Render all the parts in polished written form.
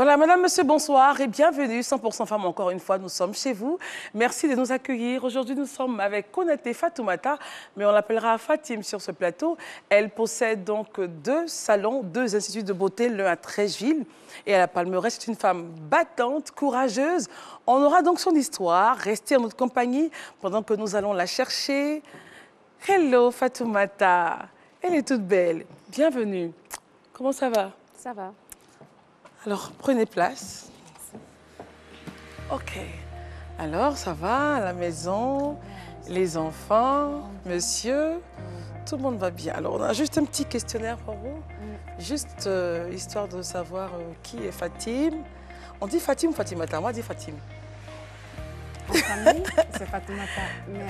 Voilà, madame, monsieur, bonsoir et bienvenue. 100% Femmes, encore une fois, nous sommes chez vous. Merci de nous accueillir. Aujourd'hui, nous sommes avec Konaté Fatoumata, mais on l'appellera Fatim sur ce plateau. Elle possède donc 2 salons, 2 instituts de beauté, l'un à Treichville et à la Palmeraie. C'est une femme battante, courageuse. On aura donc son histoire. Restez en notre compagnie pendant que nous allons la chercher. Hello, Fatoumata. Elle est toute belle. Bienvenue. Comment ça va? Ça va. Alors, prenez place. OK. Alors, ça va à la maison, les enfants, monsieur, tout le monde va bien. Alors, on a juste un petit questionnaire pour vous, juste histoire de savoir qui est Fatim. On dit Fatim ou Fatimata? Moi, on dit Fatim. En famille, c'est Fatoumata. Mais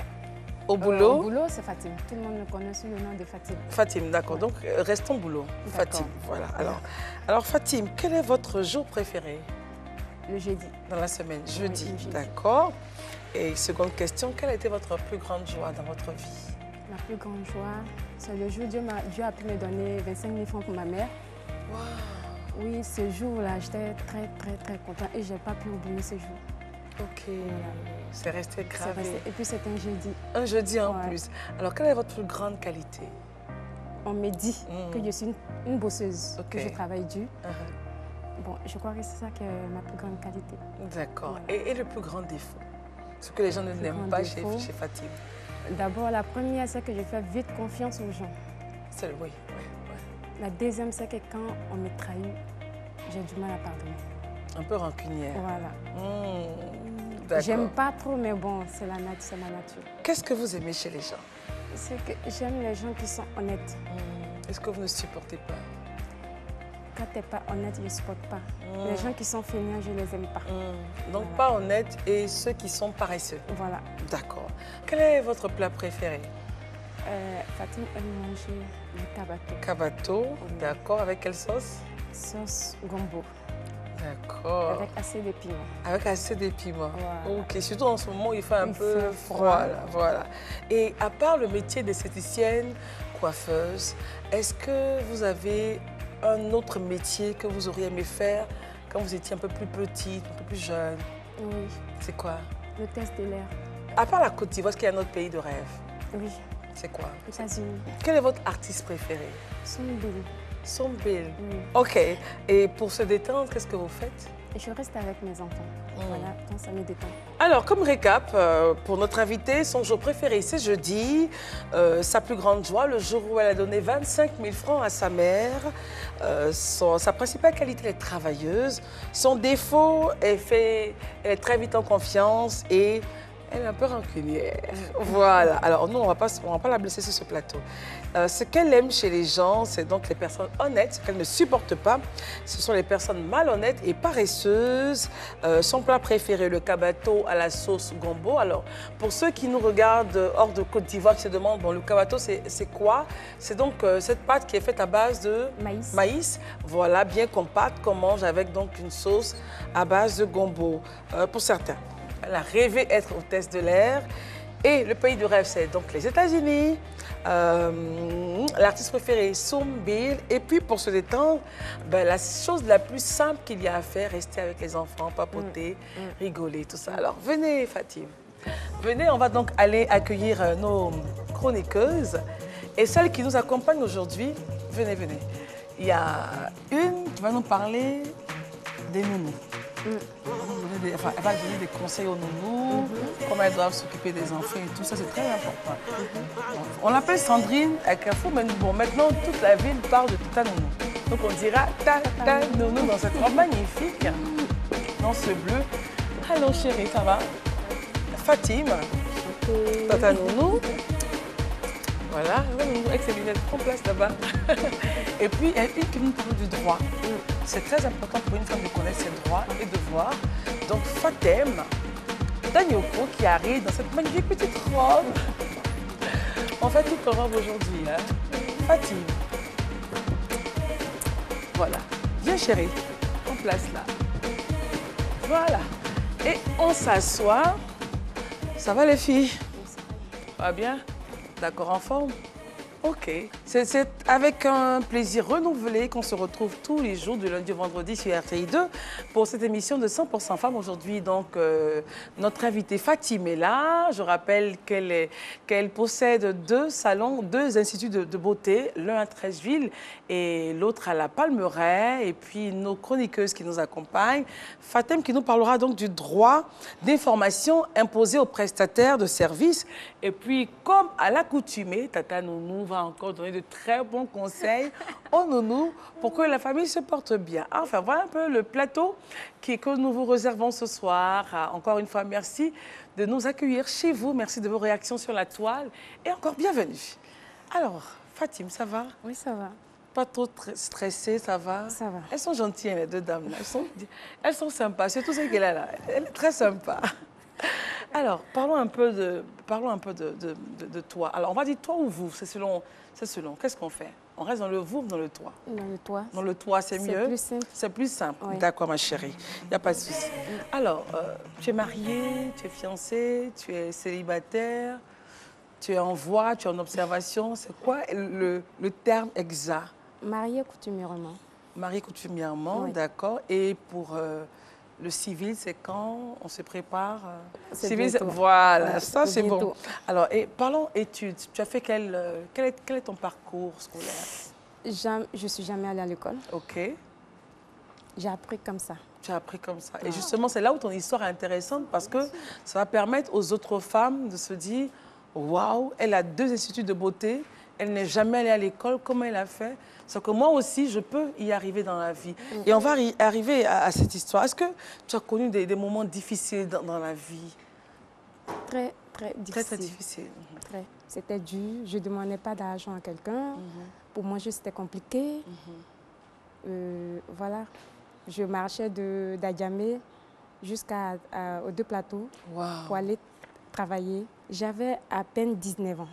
au boulot? Au boulot, c'est Fatim. Tout le monde me connaît sous le nom de Fatim. Fatim, d'accord. Donc, restons boulot. Fatim, voilà. Alors, Fatim, quel est votre jour préféré? Le jeudi. Dans la semaine, jeudi. Oui, jeudi. D'accord. Et seconde question, quelle a été votre plus grande joie dans votre vie? Ma plus grande joie, c'est le jour où Dieu a pu me donner 25 000 francs pour ma mère. Wow. Oui, ce jour-là, j'étais très contente et je n'ai pas pu oublier ce jour. OK. Voilà. C'est resté gravé. Et puis, c'est un jeudi. Un jeudi en plus. Alors, quelle est votre plus grande qualité? On me dit que je suis une bosseuse, que je travaille dur. Bon, je crois que c'est ça qui est ma plus grande qualité. D'accord. Voilà. Et le plus grand défaut? Ce que les gens n'aiment pas chez Fatim? D'abord, la première, c'est que je fais vite confiance aux gens. Oui. La deuxième, c'est que quand on me trahit, j'ai du mal à pardonner. Un peu rancunière. Voilà. J'aime pas trop, mais bon, c'est ma nature. Qu'est-ce que vous aimez chez les gens? C'est que j'aime les gens qui sont honnêtes. Est-ce que vous ne supportez pas? Quand tu n'es pas honnête, je ne supporte pas. Les gens qui sont feignants, je ne les aime pas. Donc, pas honnêtes et ceux qui sont paresseux. Voilà. D'accord. Quel est votre plat préféré? Fatim aime manger du cabato. Cabato, d'accord. Avec quelle sauce? Sauce gombo. D'accord. Avec assez de piment. Avec assez de piment. Voilà. OK. Surtout en ce moment, il fait un peu froid. Voilà. Et à part le métier d'esthéticienne, coiffeuse, est-ce que vous avez un autre métier que vous auriez aimé faire quand vous étiez un peu plus petite, un peu plus jeune? Oui. C'est quoi? Le test de l'air. À part la Côte d'Ivoire, est-ce qu'il y a un autre pays de rêve? Oui. C'est quoi? Les États-Unis. Quel est votre artiste préféré? Sombil. Sombil. Oui. OK. Et pour se détendre, qu'est-ce que vous faites? Je reste avec mes enfants. Voilà, quand ça me détend. Alors, comme récap, pour notre invitée, son jour préféré, c'est jeudi. Sa plus grande joie, le jour où elle a donné 25 000 francs à sa mère. Sa principale qualité, elle est travailleuse. Son défaut, elle est très vite en confiance et elle est un peu rancunière. Voilà. Alors, nous, on va pas la blesser sur ce plateau. Ce qu'elle aime chez les gens, c'est donc les personnes honnêtes. Ce qu'elle ne supporte pas, ce sont les personnes malhonnêtes et paresseuses. Son plat préféré, le cabato à la sauce gombo. Alors, pour ceux qui nous regardent hors de Côte d'Ivoire, qui se demandent, bon, le cabato, c'est quoi? C'est donc cette pâte qui est faite à base de maïs. Voilà, bien compacte, qu'on mange avec donc une sauce à base de gombo, pour certains. Elle a rêvé être hôtesse de l'air. Et le pays de rêve, c'est donc les États-Unis. L'artiste préféré, Sombil. Et puis, pour se détendre, la chose la plus simple qu'il y a à faire, rester avec les enfants, papoter, rigoler, tout ça. Alors, venez, Fatim. Venez, on va donc aller accueillir nos chroniqueuses. Et celle qui nous accompagne aujourd'hui, venez. Il y a une qui va nous parler des nounous. Elle va donner des conseils aux nounous, comment elles doivent s'occuper des enfants et tout ça, c'est très important. On l'appelle Sandrine à Carrefour, mais bon, maintenant toute la ville parle de Tata Nounou. Donc on dira Tata Nounou dans cette robe magnifique, dans ce bleu. Allô chérie, ça va? Fatim, Tata Nounou. Voilà, avec ses lunettes, prends place là-bas. Et puis, il y a une qui nous parle du droit. C'est très important pour une femme de connaître ses droits et devoirs. Donc, Fatem Danyoko qui arrive dans cette magnifique petite robe. On fait toute robe aujourd'hui. Hein? Fatim. Voilà. Viens, chérie. En place là. Voilà. Et on s'assoit. Ça va, les filles? Ça va bien? D'accord, en forme? OK. C'est avec un plaisir renouvelé qu'on se retrouve tous les jours, du lundi au vendredi sur RTI 2 pour cette émission de 100% Femmes. Aujourd'hui, donc, notre invitée Fatim est là. Je rappelle qu'elle possède 2 salons, 2 instituts de beauté, l'un à Treichville et l'autre à la Palmeraie. Et puis, nos chroniqueuses qui nous accompagnent. Fatim qui nous parlera donc du droit d'information imposé aux prestataires de services. Et puis, comme à l'accoutumée, Tata Nounou va encore donner de très bons conseils aux nounous pour que la famille se porte bien. Enfin, voilà un peu le plateau que nous vous réservons ce soir. Encore une fois, merci de nous accueillir chez vous. Merci de vos réactions sur la toile. Et encore bienvenue. Alors, Fatim, ça va? Oui, ça va. Pas trop stressée, ça va? Ça va. Elles sont gentilles, les 2 dames. Elles sont sympas, surtout celle qu'elle a là. Elle est très sympa. Alors, parlons un peu de toi. Alors, on va dire toi ou vous, c'est selon. Qu'est-ce qu'on fait? On reste dans le vous ou dans le toi? Dans le toi. Dans le toi, c'est mieux? C'est plus simple. C'est plus simple. Oui. D'accord, ma chérie. Il n'y a pas de souci. Alors, tu es mariée, tu es fiancée, tu es célibataire, tu es en voie, tu es en observation. C'est quoi le terme exact? Mariée coutumièrement. Mariée coutumièrement, oui. D'accord. Et pour le civil, c'est quand on se prépare? Civil, voilà, ça c'est bon. Alors, et parlons études. Tu as fait quel est ton parcours scolaire? Je ne suis jamais allée à l'école. OK. J'ai appris comme ça. Tu as appris comme ça. Et justement, c'est là où ton histoire est intéressante parce que ça va permettre aux autres femmes de se dire « Waouh, elle a 2 instituts de beauté, elle n'est jamais allée à l'école, comment elle a fait ?» C'est que moi aussi, je peux y arriver dans la vie. Et on va arriver à cette histoire. Est-ce que tu as connu des moments difficiles dans la vie? Très, très difficile. Très difficile. Très. C'était dur. Je ne demandais pas d'argent à quelqu'un. Pour manger, c'était compliqué. Voilà. Je marchais d'Adjamé jusqu'aux 2 plateaux pour aller travailler. J'avais à peine 19 ans.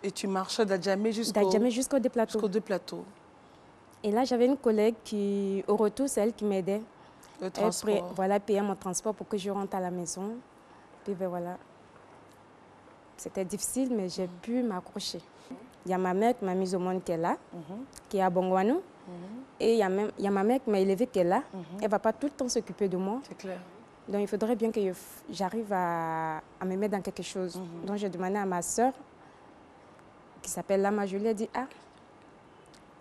Et tu marchais d'Adjamé jusqu'aux 2 plateaux. Jusqu'aux 2 plateaux. Et là, j'avais une collègue qui, au retour, c'est elle qui m'aidait. Le transport. Voilà, payait mon transport pour que je rentre à la maison. Puis ben, voilà. C'était difficile, mais j'ai pu m'accrocher. Il y a ma mère qui m'a mise au monde qui est là, qui est à Bongouanou. Et il y a ma mère qui m'a élevée qui est là. Elle ne va pas tout le temps s'occuper de moi. C'est clair. Donc, il faudrait bien que j'arrive à me mettre dans quelque chose. Donc, j'ai demandé à ma soeur, qui s'appelle Lama, je lui ai dit, ah,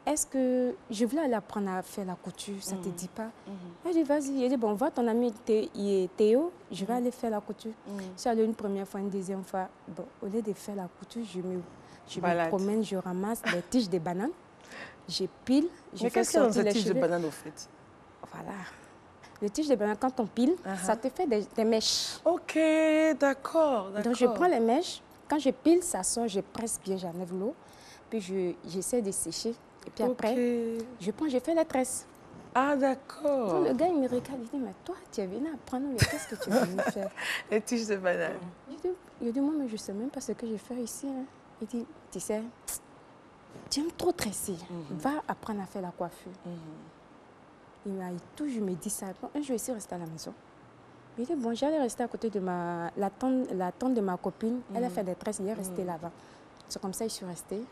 est-ce que je voulais aller apprendre à faire la couture, ça ne te dit pas? Elle dit, vas-y. Elle dit, bon, va ton ami Théo, je vais aller faire la couture. Je suis allée une première fois, une deuxième fois. Bon, au lieu de faire la couture, je me promène, je ramasse des tiges de bananes, je pile, je fais sortir les cheveux. Mais qu'est-ce qu'il y a dans ces tiges de bananes, au fait? Voilà. Les tiges de banane, quand on pile, ça te fait des mèches. OK, d'accord. Donc, je prends les mèches. Quand je pile, ça sort, je presse bien, j'enlève l'eau. Puis, j'essaie de sécher. Et puis après, je fais les tresses. Ah, d'accord. Le gars, il me regarde, il dit, mais toi, tu es venu apprendre, mais qu'est-ce que tu es venu faire? Les tiges de banane. Je dis, moi, mais je ne sais même pas ce que je fais ici. Hein. Il dit, tu sais, tu aimes trop tresser. Va apprendre à faire la coiffure. Il m'a toujours me dit ça. Bon, un jour, ici, rester à la maison. Il dit, bon, j'allais rester à côté de la tante de ma copine. Elle a fait des tresses, il est resté là-bas. C'est comme ça que je suis restée.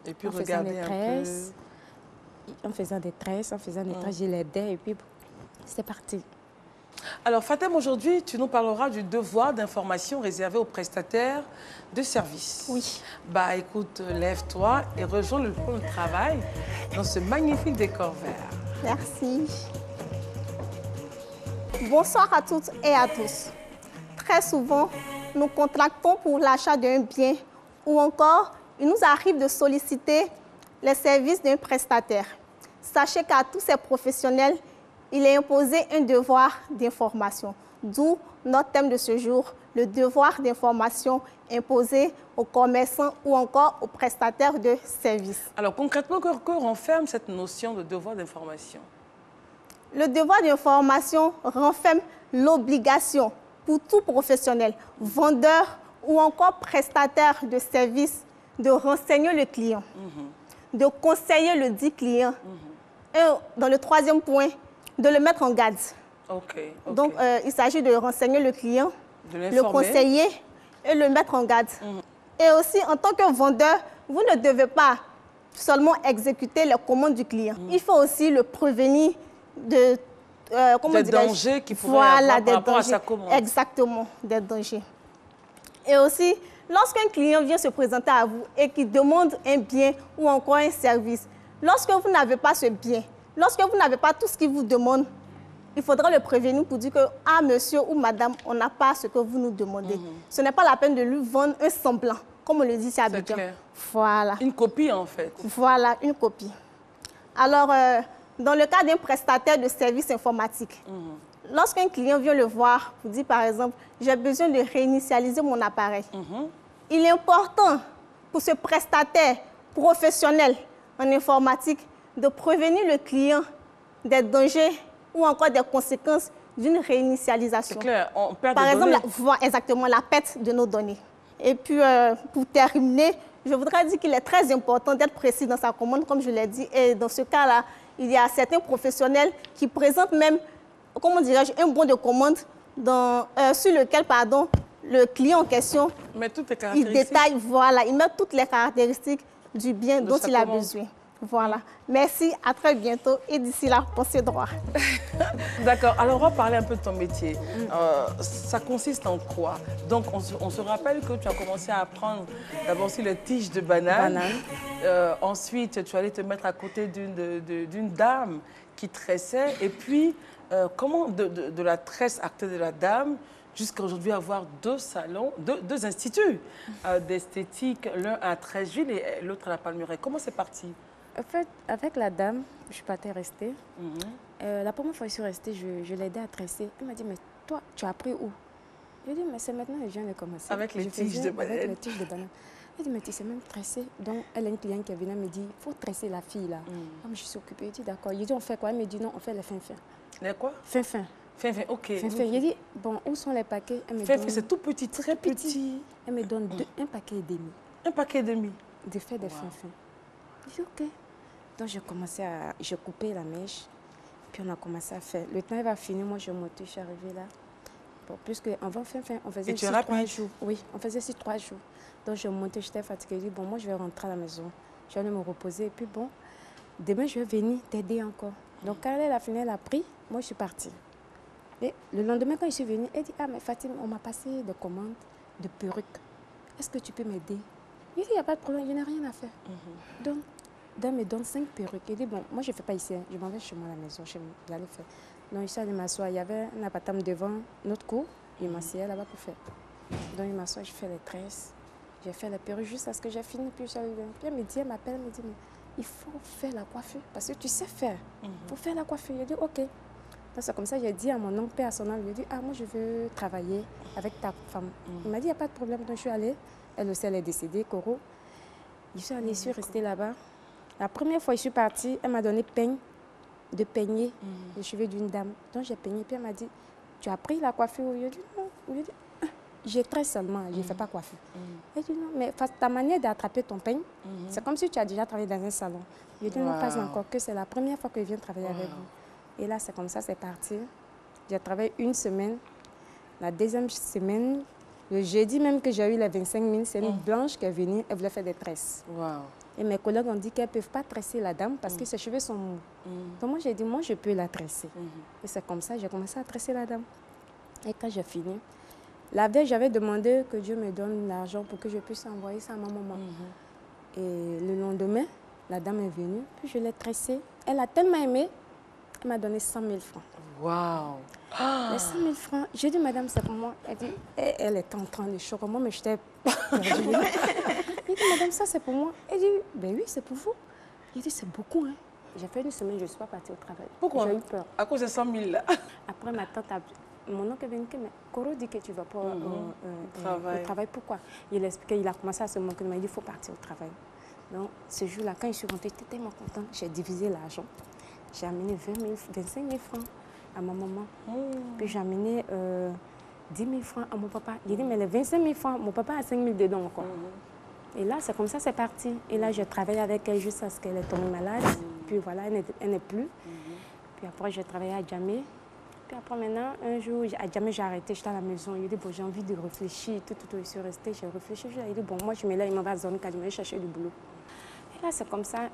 Et puis, regardez un peu. En faisant des tresses, je l'aidais et puis c'est parti. Alors, Fatim, aujourd'hui, tu nous parleras du devoir d'information réservé aux prestataires de services. Oui. Bah, écoute, lève-toi et rejoins le plan de travail dans ce magnifique décor vert. Merci. Bonsoir à toutes et à tous. Très souvent, nous contractons pour l'achat d'un bien ou encore, il nous arrive de solliciter les services d'un prestataire. Sachez qu'à tous ces professionnels, il est imposé un devoir d'information. D'où notre thème de ce jour, le devoir d'information imposé aux commerçants ou encore aux prestataires de services. Alors concrètement, que renferme cette notion de devoir d'information? Le devoir d'information renferme l'obligation pour tout professionnel, vendeur ou encore prestataire de services, de renseigner le client, de conseiller le dit client. Et dans le troisième point, de le mettre en garde. Donc, il s'agit de renseigner le client, le conseiller et le mettre en garde. Et aussi, en tant que vendeur, vous ne devez pas seulement exécuter les commandes du client. Il faut aussi le prévenir de des dangers qui pourraient avoir par rapport à sa commande. Exactement, des dangers. Et aussi, lorsqu'un client vient se présenter à vous et qui demande un bien ou encore un service, lorsque vous n'avez pas ce bien, lorsque vous n'avez pas tout ce qu'il vous demande, il faudra le prévenir pour dire que, ah, monsieur ou madame, on n'a pas ce que vous nous demandez. Ce n'est pas la peine de lui vendre un semblant, comme on le dit ici à Abidjan. Voilà. Une copie, en fait. Voilà, une copie. Alors, dans le cas d'un prestataire de services informatiques, lorsqu'un client vient le voir, vous dit par exemple, j'ai besoin de réinitialiser mon appareil. Il est important pour ce prestataire professionnel en informatique de prévenir le client des dangers ou encore des conséquences d'une réinitialisation. C'est clair, on perd par des exemple, données. exactement, la perte de nos données. Et puis, pour terminer, je voudrais dire qu'il est très important d'être précis dans sa commande, comme je l'ai dit. Et dans ce cas-là, il y a certains professionnels qui présentent même, comment dirais-je, un bon de commande sur lequel, le client en question, il détaille, voilà, il met toutes les caractéristiques du bien dont il a besoin. Voilà. Merci, à très bientôt. Et d'ici là, pensez droit. D'accord. Alors, on va parler un peu de ton métier. Ça consiste en quoi? Donc, on se rappelle que tu as commencé à apprendre d'abord sur les tiges de banane. Ensuite, tu allais te mettre à côté d'une dame qui tressait. Et puis, comment de la tresse actée de la dame jusqu'à aujourd'hui avoir deux salons, deux instituts d'esthétique, l'un à Treichville et l'autre à la Palmeraie. Comment c'est parti? En fait, avec la dame, je suis pas restée. La première fois que je suis restée, je l'ai aidée à tresser. Elle m'a dit, mais toi, tu as appris où? Je lui ai dit, mais c'est maintenant que je viens de commencer. Avec les tiges de banane. Avec les tiges de banane. Elle dit, mais tu sais même tresser. Donc, elle a une cliente qui est venue, elle me dit, il faut tresser la fille là. Comme je suis occupée, je dis, d'accord. Je dit, on fait quoi? Elle me dit, non, on fait les fins-fins. Les quoi? Fin-fin. Fin-fin, ok. Fin-fin. Je dis, bon, où sont les paquets? Fin-fin, c'est tout petit, très petit. Elle me donne un paquet et demi. Un paquet et demi? De faire des fin-fins. Je dis, ok. Donc, j'ai coupé la mèche, puis on a commencé à faire. Le temps va finir, moi, je montais, je suis arrivée là. Bon, puisque avant fin, on faisait ici 3 jours. Oui, on faisait ici 3 jours. Donc, je montais, j'étais fatiguée. Je dis, bon, moi, je vais rentrer à la maison. Je vais aller me reposer. Et puis, bon, demain, je vais venir t'aider encore. Donc, quand elle a fini, elle a pris, moi, je suis partie. Et le lendemain, quand je suis venue, elle dit, ah, mais Fatima, on m'a passé des commandes de perruques. Est-ce que tu peux m'aider? Je dis, il n'y a pas de problème, je n'ai rien à faire. Donc, Dame me donne 5 perruques. Il dit, bon, moi, je ne fais pas ici. Je m'en vais chez moi à la maison. Je vais aller faire. Donc, je suis allée m'asseoir. Il y avait un appartement devant notre cour. Il m'assied là-bas pour faire. Donc, il m'assoit, je fais les tresses. J'ai fait les perruques juste à ce que j'ai fini. Puis, elle me dit, elle m'appelle, elle me dit, mais il faut faire la coiffure. Parce que tu sais faire. Il faut faire la coiffure. Je dis, OK. Donc, c'est comme ça, j'ai dit à mon oncle, père à son âme, je lui ai dit, ah, moi, je veux travailler avec ta femme. Il m'a dit, il n'y a pas de problème. Donc, je suis allée. Elle aussi, elle est décédée, Coro. Je suis allée, je suis restée là-bas. La première fois que je suis partie, elle m'a donné de peigner les cheveux d'une dame. Donc j'ai peigné, puis elle m'a dit, tu as pris la coiffure? Je lui ai dit, non. J'ai tresse seulement, je ne fais pas coiffure. Elle dit, non, mais ta manière d'attraper ton peigne, c'est comme si tu as déjà travaillé dans un salon. Je lui ai dit, non, pas encore, que c'est la première fois que je viens travailler avec vous. Et là, c'est comme ça, c'est parti. J'ai travaillé 1 semaine. La deuxième semaine, le jeudi même que j'ai eu les 25 000, c'est une blanche qui est venue, elle voulait faire des tresses. Et mes collègues ont dit qu'elles ne peuvent pas tresser la dame parce que ses cheveux sont mous. Donc moi, j'ai dit, moi, je peux la tresser. Et c'est comme ça, j'ai commencé à tresser la dame. Et quand j'ai fini, la veille, j'avais demandé que Dieu me donne l'argent pour que je puisse envoyer ça à ma maman. Et le lendemain, la dame est venue, puis je l'ai tressée. Elle a tellement aimé, elle m'a donné 100 000 francs. Waouh! Les 100 000 francs, j'ai dit, madame, c'est pour moi. Elle dit, elle était en train de choquer moi, mais j'étais perdue. J'ai dit, madame, ça c'est pour moi. Elle dit, ben oui, c'est pour vous. J'ai dit, c'est beaucoup, hein. J'ai fait 1 semaine, je ne suis pas partie au travail. Pourquoi? J'ai eu peur. À cause de 100 000 là. Après, ma tante, mon oncle est venu, mais Coro dit que tu vas pas au travail. Pourquoi? Il a expliqué, il a commencé à se moquer, il m'a dit, il faut partir au travail. Donc, ce jour-là, quand je suis rentrée, j'étais tellement contente. J'ai divisé l'argent. J'ai amené 25 000 francs à ma maman. Puis j'ai amené 10 000 francs à mon papa. J'ai dit, mais les 25 000 francs, mon papa a 5 000 dedans encore. Et là, c'est comme ça, c'est parti. Et là, j'ai travaillé avec elle jusqu'à ce qu'elle est tombée malade. Puis voilà, elle n'est plus. Puis après, j'ai travaillé à Djamé. Puis après, maintenant, un jour, jamais j'ai arrêté, j'étais à la maison. Il dit, bon, j'ai envie de réfléchir. Je suis restée, j'ai réfléchi. Il dit, bon, moi, je me lève, il m'en va à zone 4, je vais chercher du boulot. Et là, c'est comme ça.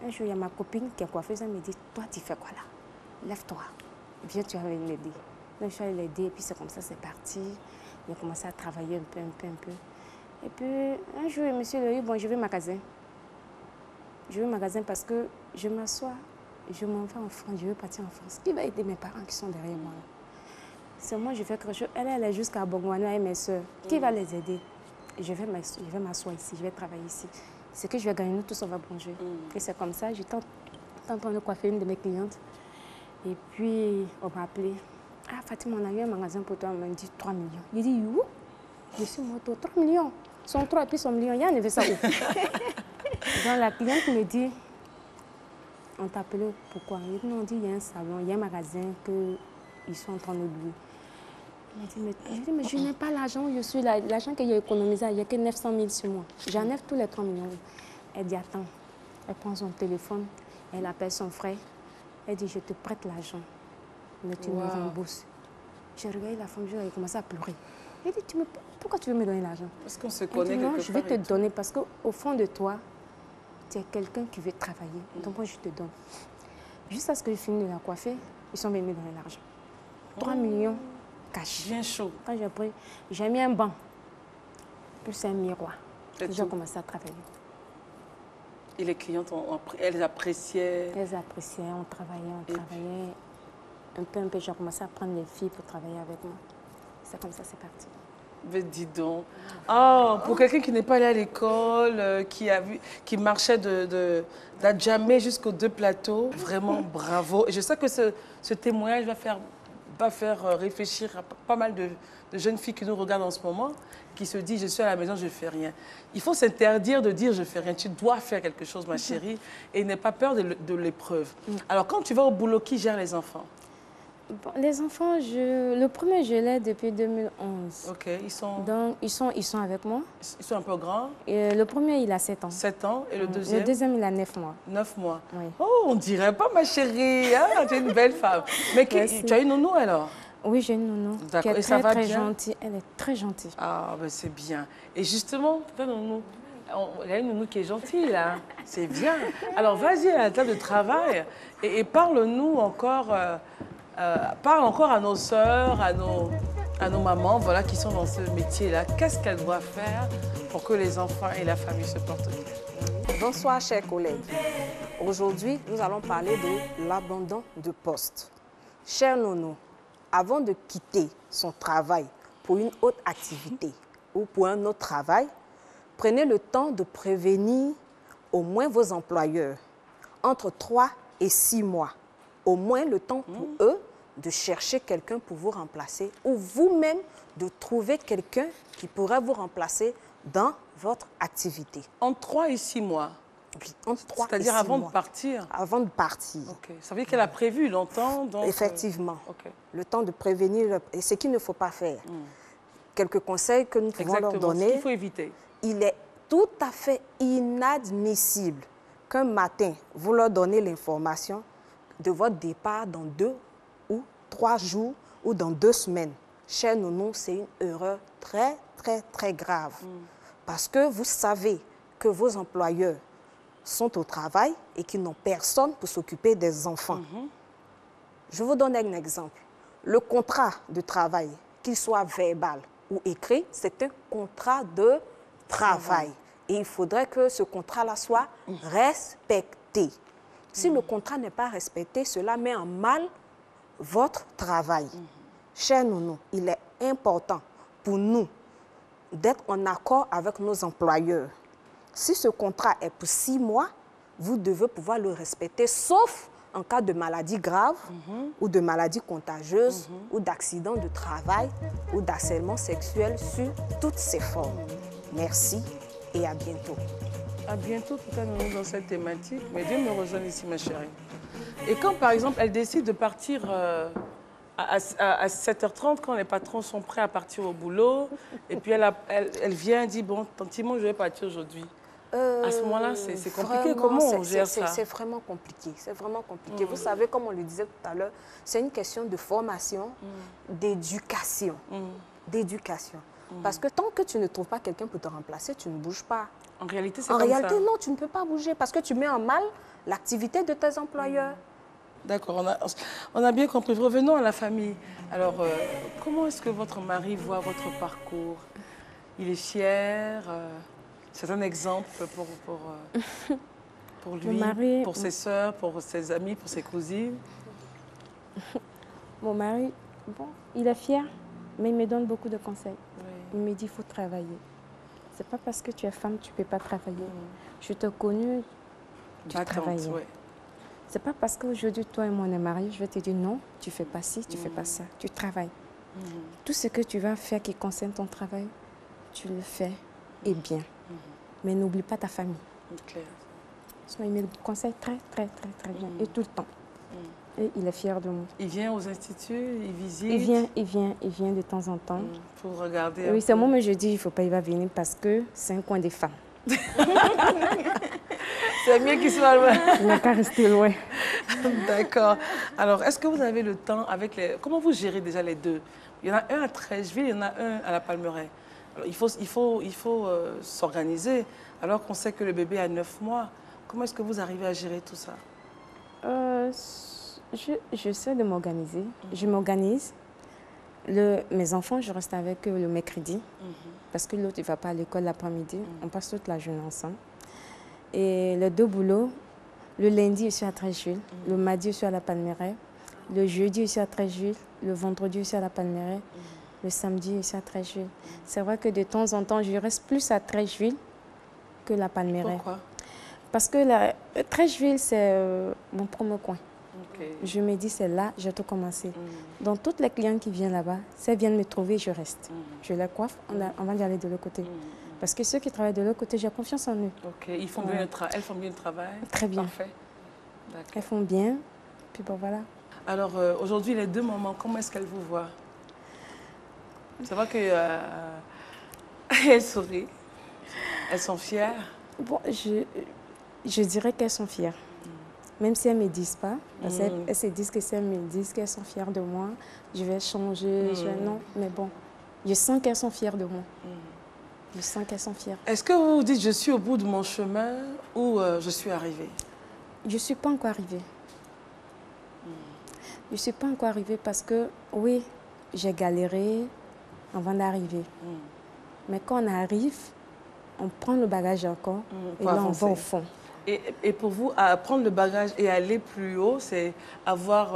Un jour, il y a ma copine qui est coiffeuse, elle me dit, toi, tu fais quoi là? Lève-toi, viens, tu vas m'aider. Donc, je suis allée l'aider, et puis c'est comme ça, c'est parti. Il a commencé à travailler un peu. Et puis, un jour, monsieur lui a dit, bon, je vais au magasin. Je vais au magasin parce que je m'assois, je m'en vais en France, je veux partir en France. Qui va aider mes parents qui sont derrière moi? C'est moi, je fais quelque chose. Elle est jusqu'à Bongwana et mes soeurs. Qui va les aider? Je vais m'asseoir ici, je vais travailler ici. Ce que je vais gagner, nous tous, on va manger. Et c'est comme ça, j'étais en train de coiffer une de mes clientes. Et puis, on m'a appelé. Ah, Fatima, on a eu un magasin pour toi, on m'a dit 3 millions. Il dit, où? Je suis moto, 3 millions. Son 3 et puis son million, il y a un avait ça où? Donc la cliente me dit, on t'a appelé pourquoi? Il dit, non, on dit, il y a un salon, il y a un magasin qu'ils sont en train de louer. Il me dit, mais je n'ai pas l'argent où je suis là. L'argent que j'ai économisé, il n'y a que 900 000 sur moi. J'enlève tous les 3 millions. Elle dit, attends. Elle prend son téléphone, elle appelle son frère. Elle dit, je te prête l'argent, mais tu me rembourses. J'ai regardé la femme, j'ai commencé à pleurer. Elle dit, pourquoi tu veux me donner l'argent? Parce qu'on se connaît quelque part. Non, je vais te donner parce qu'au fond de toi, tu es quelqu'un qui veut travailler. Donc moi, je te donne. Juste à ce que je finis de la coiffer, ils sont venus me donner l'argent. 3 millions cash. Bien chaud. Quand j'ai pris, j'ai mis un banc, plus un miroir. J'ai commencé à travailler. Et les clientes, elles appréciaient? Elles appréciaient, on travaillait. Un peu, j'ai commencé à prendre les filles pour travailler avec moi. C'est comme ça, c'est parti. Mais dis donc. Oh, pour quelqu'un qui n'est pas allé à l'école, qui marchait d'Adjamé jusqu'aux 2 plateaux, vraiment bravo. Et je sais que ce témoignage va faire réfléchir à pas mal de jeunes filles qui nous regardent en ce moment, qui se disent, je suis à la maison, je ne fais rien. Il faut s'interdire de dire, je ne fais rien. Tu dois faire quelque chose, ma chérie, et n'aie pas peur de l'épreuve. Alors, quand tu vas au boulot, qui gère les enfants? Bon, les enfants, le premier, je l'ai depuis 2011. OK, ils sont... Donc, ils sont avec moi. Ils sont un peu grands? Et le premier, il a 7 ans. 7 ans. Et le deuxième? Le deuxième, il a 9 mois. 9 mois. Oui. Oh, on dirait pas, ma chérie. Ah, tu es une belle femme. Mais tu as une nounou, alors? Oui, j'ai une nounou qui est très gentille. Elle est très gentille. Ah, ben c'est bien. Et justement, ta nounou, il y a une nounou qui est gentille, là. C'est bien. Alors, vas-y à la table de travail et parle-nous encore... parle encore à nos sœurs, à nos mamans, voilà, qui sont dans ce métier-là. Qu'est-ce qu'elles doivent faire pour que les enfants et la famille se portent bien? Bonsoir, chers collègues. Aujourd'hui, nous allons parler de l'abandon de poste. Chère Nono, avant de quitter son travail pour une autre activité ou pour un autre travail, prenez le temps de prévenir au moins vos employeurs entre 3 et 6 mois. Au moins le temps pour eux de chercher quelqu'un pour vous remplacer ou vous-même de trouver quelqu'un qui pourrait vous remplacer dans votre activité. Entre 3 et 6 mois? Oui, entre 3 et 6 mois. C'est-à-dire avant de partir? Avant de partir. OK. Ça veut dire qu'elle a prévu longtemps? Donc, effectivement. OK. Le temps de prévenir, et ce qu'il ne faut pas faire. Quelques conseils que nous pouvons leur donner. Ce qu'il faut éviter. Il est tout à fait inadmissible qu'un matin, vous leur donnez l'information de votre départ dans 2 ou 3 jours ou dans 2 semaines. Chers nounous, c'est une erreur très, très, très grave. Parce que vous savez que vos employeurs sont au travail et qu'ils n'ont personne pour s'occuper des enfants. Je vous donne un exemple. Le contrat de travail, qu'il soit verbal ou écrit, c'est un contrat de travail. Et il faudrait que ce contrat-là soit respecté. Si le contrat n'est pas respecté, cela met en mal votre travail. Chers nounous, il est important pour nous d'être en accord avec nos employeurs. Si ce contrat est pour 6 mois, vous devez pouvoir le respecter, sauf en cas de maladie grave ou de maladie contagieuse ou d'accident de travail ou d'harcèlement sexuel sur toutes ses formes. Merci et à bientôt. À bientôt, tout à l'heure dans cette thématique. Mais Dieu me rejoigne ici, ma chérie. Et quand, par exemple, elle décide de partir à 7h30, quand les patrons sont prêts à partir au boulot, et puis elle vient et dit, bon, Tantimo, je vais partir aujourd'hui. À ce moment-là, c'est compliqué. Comment on gère ça? C'est vraiment compliqué. C'est vraiment compliqué. Vous savez, comme on le disait tout à l'heure, c'est une question de formation, d'éducation. D'éducation. Parce que tant que tu ne trouves pas quelqu'un pour te remplacer, tu ne bouges pas. En réalité, c'est En comme réalité, ça. non, tu ne peux pas bouger parce que tu mets en mal l'activité de tes employeurs. D'accord, on a bien compris. Revenons à la famille. Alors, comment est-ce que votre mari voit votre parcours? Il est fier? C'est un exemple pour lui, mari, pour ses sœurs, pour ses amis, pour ses cousines? Mon mari, bon, il est fier, mais il me donne beaucoup de conseils. Oui. Il me dit qu'il faut travailler. C'est pas parce que tu es femme, tu ne peux pas travailler. Je t'ai connue, tu travailles. Oui. C'est pas parce qu'aujourd'hui, toi et moi, on est mariés, je vais te dire non, tu fais pas ci, tu fais pas ça. Tu travailles. Tout ce que tu vas faire qui concerne ton travail, tu le fais et bien. Mais n'oublie pas ta famille. Okay. Il me conseille très bien et tout le temps. Et il est fier de moi. Il vient aux instituts, il visite? Il vient de temps en temps. Pour regarder. Oui, c'est moi, mais je dis, il ne faut pas, il va venir parce que c'est un coin des femmes. C'est mieux qu'il soit loin. Il n'a qu'à rester loin. D'accord. Alors, est-ce que vous avez le temps avec les... Comment vous gérez déjà les deux? Il y en a un à Treichville, il y en a un à la Palmeraie. Alors, il faut s'organiser alors qu'on sait que le bébé a 9 mois. Comment est-ce que vous arrivez à gérer tout ça? J'essaie de m'organiser. Je m'organise. Mes enfants, je reste avec eux le mercredi parce que l'autre, il ne va pas à l'école l'après-midi. On passe toute la journée ensemble. Et les deux boulots, le lundi, je suis à Treichville. Le mardi, je suis à la Palmeraie. Le jeudi, je suis à Treichville. Le vendredi, je suis à la Palmeraie. Le samedi, je suis à Treichville. C'est vrai que de temps en temps, je reste plus à Treichville que la Palmeraie. Pourquoi? Parce que Treichville, c'est mon premier coin. Okay. Je me dis, c'est là, je vais tout commencer. Donc, toutes les clientes qui viennent là-bas, si elles viennent me trouver, je reste. Je les coiffe, on va y aller de l'autre côté. Parce que ceux qui travaillent de l'autre côté, j'ai confiance en eux. Ok, ils font bien elles font bien le travail? Très bien. Parfait. Elles font bien, puis bon, voilà. Alors, aujourd'hui, les deux mamans, comment est-ce qu'elles vous voient? C'est vrai que elles sourient. Elles sont fières? Bon, je dirais qu'elles sont fières. Même si elles ne me disent pas, parce qu'elles se disent que si elles me disent qu'elles sont fières de moi, je vais changer, non, mais bon, je sens qu'elles sont fières de moi. Je sens qu'elles sont fières. Est-ce que vous vous dites, je suis au bout de mon chemin ou je suis arrivée? Je ne suis pas encore arrivée. Je ne suis pas encore arrivée parce que, oui, j'ai galéré avant d'arriver. Mais quand on arrive, on prend le bagage encore et là, on va au fond. Et pour vous, prendre le bagage et aller plus haut, c'est avoir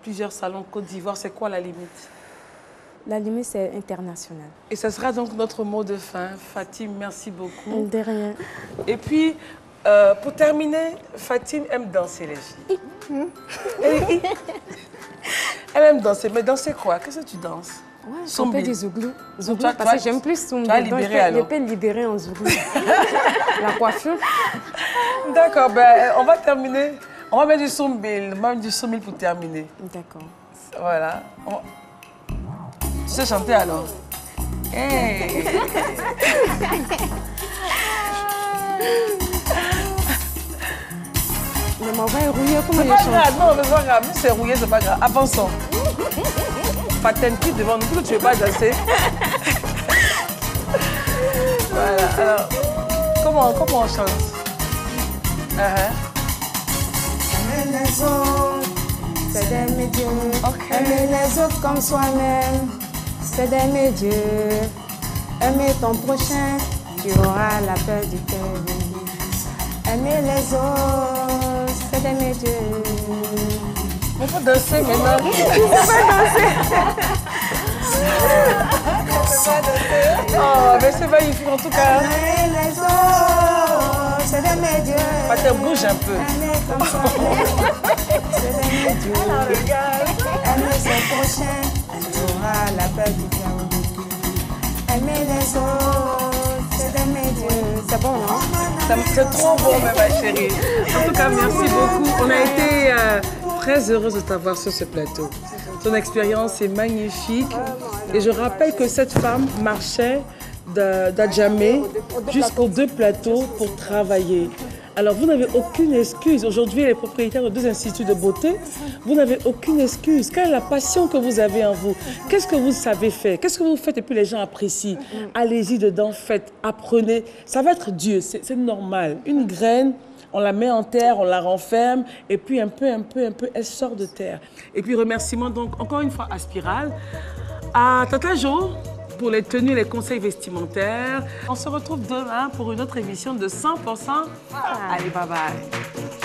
plusieurs salons Côte d'Ivoire. C'est quoi la limite? La limite, c'est international. Et ce sera donc notre mot de fin. Fatime, merci beaucoup. De rien. Et puis, pour terminer, Fatime aime danser, les filles. Elle aime danser. Mais danser quoi? Qu'est-ce que tu danses? Ouais, un peu du zouglou. Parce que j'aime plus Zumbi. Je peux libérer en zouglou. La coiffure. D'accord, ben, on va terminer. On va mettre du sombil. On va mettre du sombil pour terminer. D'accord. Voilà. Tu sais chanter alors? Hey. Mais ma voix est rouillée, comment je chante? C'est pas grave, non, c'est pas grave. C'est rouillé, c'est pas grave. Avançons. Patène qui devant nous, que tu ne veux pas danser. Voilà, alors, comment on chante? Aimer les autres, c'est d'aimer Dieu. Aimer les autres comme soi-même, c'est d'aimer Dieu. Aimer ton prochain, tu auras la paix du cœur. Aimer les autres, c'est d'aimer Dieu. On peut danser maintenant. On peut danser. Oh, mais c'est magnifique en tout cas. Aimer les autres, c'est d'aimer Dieu. Pater, bouge un peu. Aimer comme soi-même, c'est d'aimer Dieu. Aimer son prochain, tu auras la paix du cœur. Aimer les autres, c'est d'aimer Dieu. C'est bon, non? C'est trop bon, ma chérie. En tout cas, merci beaucoup. On a été très heureuse de t'avoir sur ce plateau. Ton expérience est magnifique. Et je rappelle que cette femme marchait d'Adjamé jusqu'aux 2 plateaux pour travailler. Alors, vous n'avez aucune excuse. Aujourd'hui, les propriétaires de 2 instituts de beauté, vous n'avez aucune excuse. Quelle est la passion que vous avez en vous? Qu'est-ce que vous savez faire? Qu'est-ce que vous faites et puis les gens apprécient? Allez-y dedans, faites, apprenez. Ça va être Dieu, c'est normal. Une graine, on la met en terre, on la renferme, et puis un peu, elle sort de terre. Et puis, remerciements donc, encore une fois, à Spiral, à Tata Jo, pour les tenues, les conseils vestimentaires. On se retrouve demain pour une autre émission de 100%. Allez, bye bye.